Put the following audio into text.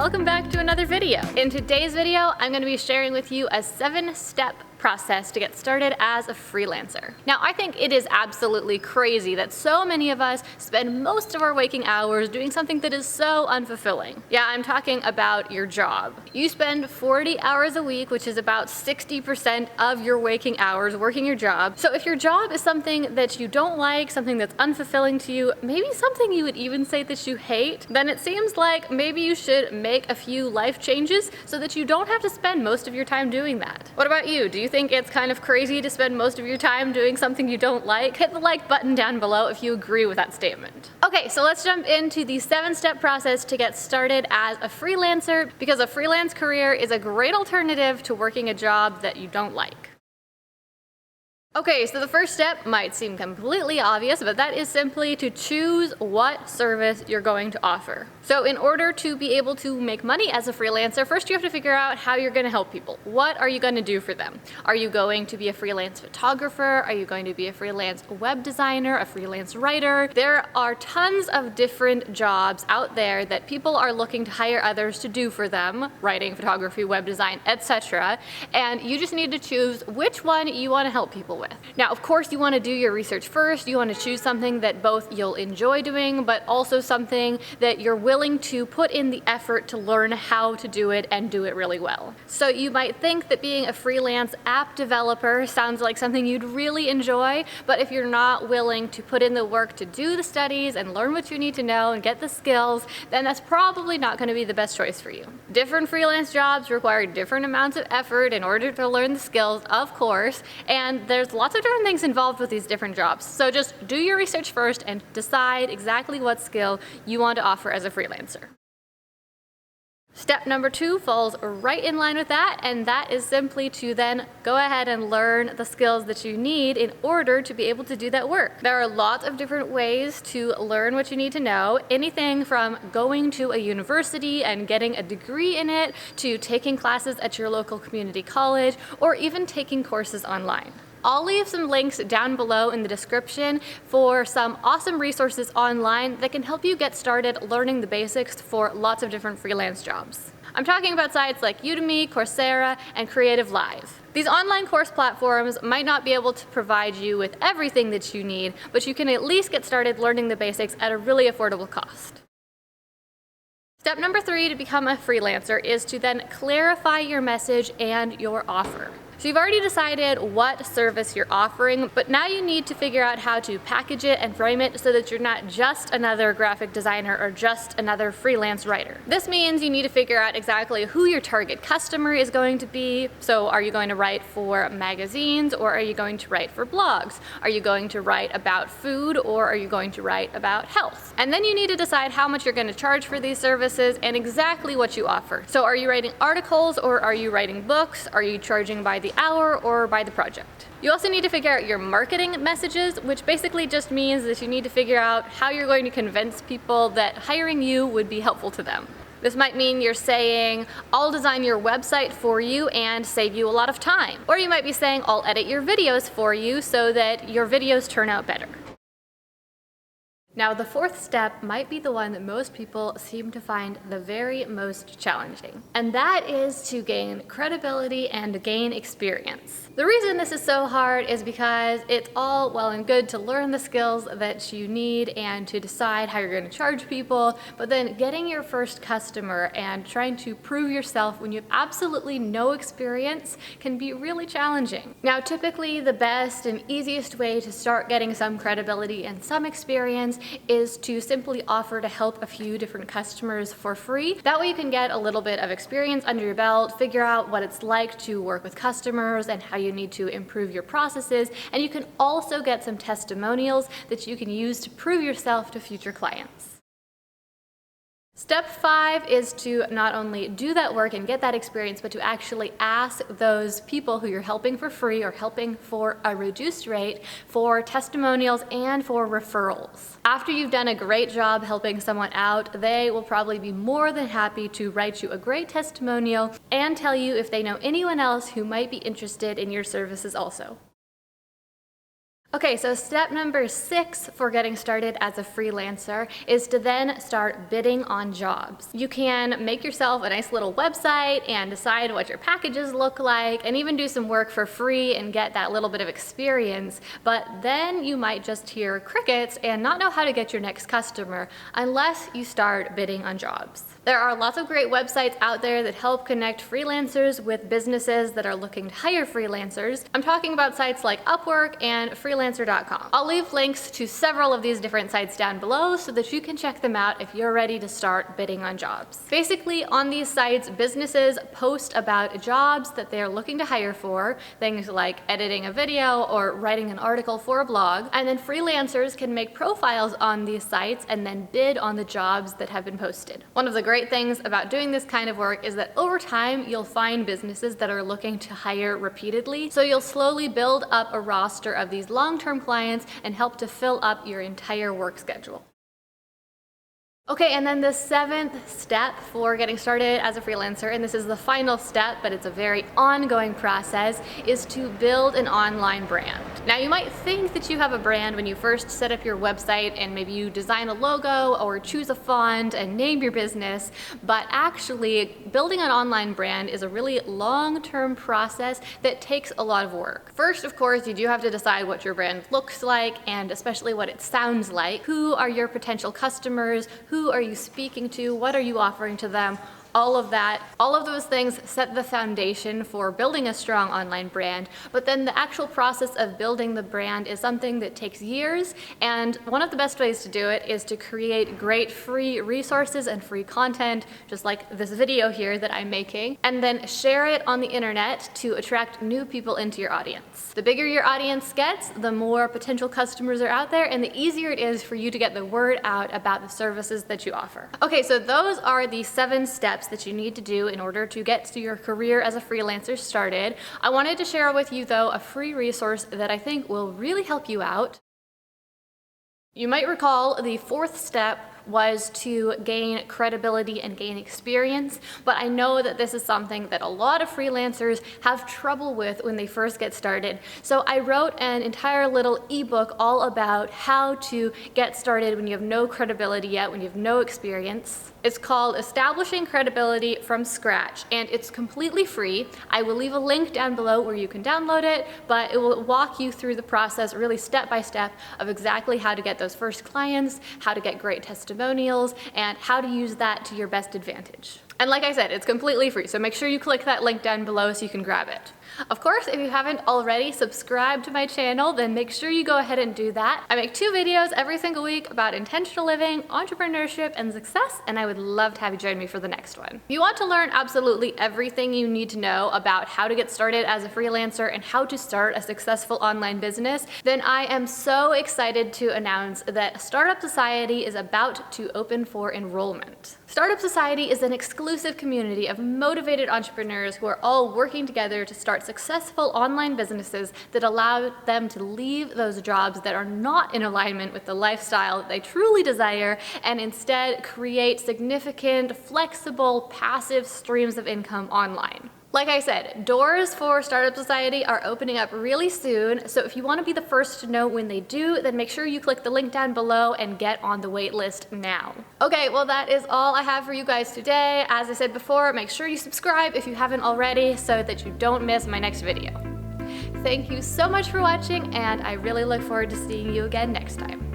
welcome back to another video. In today's video, I'm going to be sharing with you a 7-step process to get started as a freelancer. Now, I think it is absolutely crazy that so many of us spend most of our waking hours doing something that is so unfulfilling. Yeah, I'm talking about your job. You spend 40 hours a week, which is about 60% of your waking hours working your job. So if your job is something that you don't like, something that's unfulfilling to you, maybe something you would even say that you hate, then it seems like maybe you should make a few life changes so that you don't have to spend most of your time doing that. What about you? Do you think it's kind of crazy to spend most of your time doing something you don't like? Hit the like button down below if you agree with that statement. Okay, so let's jump into the 7-step process to get started as a freelancer, because a freelance career is a great alternative to working a job that you don't like. Okay, so the first step might seem completely obvious, but that is simply to choose what service you're going to offer. So in order to be able to make money as a freelancer, first you have to figure out how you're going to help people. What are you going to do for them? Are you going to be a freelance photographer? Are you going to be a freelance web designer, a freelance writer? There are tons of different jobs out there that people are looking to hire others to do for them, writing, photography, web design, etc. And you just need to choose which one you want to help people with. Now, of course, you want to do your research first. You want to choose something that both you'll enjoy doing, but also something that you're willing to put in the effort to learn how to do it and do it really well. So you might think that being a freelance app developer sounds like something you'd really enjoy, but if you're not willing to put in the work to do the studies and learn what you need to know and get the skills, then that's probably not going to be the best choice for you. Different freelance jobs require different amounts of effort in order to learn the skills, of course, and there's lots of different things involved with these different jobs. So just do your research first and decide exactly what skill you want to offer as a freelancer. Step number 2 falls right in line with that, and that is simply to then go ahead and learn the skills that you need in order to be able to do that work. There are lots of different ways to learn what you need to know, anything from going to a university and getting a degree in it, to taking classes at your local community college, or even taking courses online. I'll leave some links down below in the description for some awesome resources online that can help you get started learning the basics for lots of different freelance jobs. I'm talking about sites like Udemy, Coursera, and Creative Live. These online course platforms might not be able to provide you with everything that you need, but you can at least get started learning the basics at a really affordable cost. Step number 3 to become a freelancer is to then clarify your message and your offer. So you've already decided what service you're offering, but now you need to figure out how to package it and frame it so that you're not just another graphic designer or just another freelance writer. This means you need to figure out exactly who your target customer is going to be. So are you going to write for magazines, or are you going to write for blogs? Are you going to write about food, or are you going to write about health? And then you need to decide how much you're going to charge for these services and exactly what you offer. So are you writing articles, or are you writing books? Are you charging by the hour or by the project? You also need to figure out your marketing messages, which basically just means that you need to figure out how you're going to convince people that hiring you would be helpful to them. This might mean you're saying, I'll design your website for you and save you a lot of time. Or you might be saying, I'll edit your videos for you so that your videos turn out better. Now, the 4th step might be the one that most people seem to find the very most challenging, and that is to gain credibility and gain experience. The reason this is so hard is because it's all well and good to learn the skills that you need and to decide how you're going to charge people, but then getting your first customer and trying to prove yourself when you have absolutely no experience can be really challenging. Now, typically the best and easiest way to start getting some credibility and some experience is to simply offer to help a few different customers for free. That way you can get a little bit of experience under your belt, figure out what it's like to work with customers and how you need to improve your processes, and you can also get some testimonials that you can use to prove yourself to future clients. Step 5 is to not only do that work and get that experience, but to actually ask those people who you're helping for free or helping for a reduced rate for testimonials and for referrals. After you've done a great job helping someone out, they will probably be more than happy to write you a great testimonial and tell you if they know anyone else who might be interested in your services also. Okay, so step number 6 for getting started as a freelancer is to then start bidding on jobs. You can make yourself a nice little website and decide what your packages look like and even do some work for free and get that little bit of experience, but then you might just hear crickets and not know how to get your next customer unless you start bidding on jobs. There are lots of great websites out there that help connect freelancers with businesses that are looking to hire freelancers. I'm talking about sites like Upwork and freelancer.com. I'll leave links to several of these different sites down below so that you can check them out if you're ready to start bidding on jobs. Basically, on these sites, businesses post about jobs that they're looking to hire for, things like editing a video or writing an article for a blog, and then freelancers can make profiles on these sites and then bid on the jobs that have been posted. One of the great things about doing this kind of work is that over time you'll find businesses that are looking to hire repeatedly, so you'll slowly build up a roster of these long-term clients and help to fill up your entire work schedule. Okay, and then the 7th step for getting started as a freelancer, and this is the final step, but it's a very ongoing process, is to build an online brand. Now, you might think that you have a brand when you first set up your website and maybe you design a logo or choose a font and name your business, but actually building an online brand is a really long-term process that takes a lot of work. First, of course, you do have to decide what your brand looks like and especially what it sounds like. Who are your potential customers? Who are you speaking to? What are you offering to them? All of that, all of those things set the foundation for building a strong online brand, but then the actual process of building the brand is something that takes years, and one of the best ways to do it is to create great free resources and free content, just like this video here that I'm making, and then share it on the internet to attract new people into your audience. The bigger your audience gets, the more potential customers are out there, and the easier it is for you to get the word out about the services that you offer. Okay, so those are the 7 steps that you need to do in order to get to your career as a freelancer started. I wanted to share with you though a free resource that I think will really help you out. You might recall the 4th step was to gain credibility and gain experience, but I know that this is something that a lot of freelancers have trouble with when they first get started. So I wrote an entire little ebook all about how to get started when you have no credibility yet, when you have no experience. It's called Establishing Credibility from Scratch, and it's completely free. I will leave a link down below where you can download it, but it will walk you through the process really step by step of exactly how to get those first clients, how to get great testimonials, and how to use that to your best advantage. And like I said, it's completely free, so make sure you click that link down below so you can grab it. Of course, if you haven't already subscribed to my channel, then make sure you go ahead and do that. I make 2 videos every single week about intentional living, entrepreneurship, and success, and I would love to have you join me for the next one. If you want to learn absolutely everything you need to know about how to get started as a freelancer and how to start a successful online business, then I am so excited to announce that Startup Society is about to open for enrollment. Startup Society is an exclusive community of motivated entrepreneurs who are all working together to start successful online businesses that allow them to leave those jobs that are not in alignment with the lifestyle they truly desire and instead create significant, flexible, passive streams of income online. Like I said, doors for Startup Society are opening up really soon, so if you want to be the first to know when they do, then make sure you click the link down below and get on the wait list now. Okay, well that is all I have for you guys today. As I said before, make sure you subscribe if you haven't already so that you don't miss my next video. Thank you so much for watching, and I really look forward to seeing you again next time.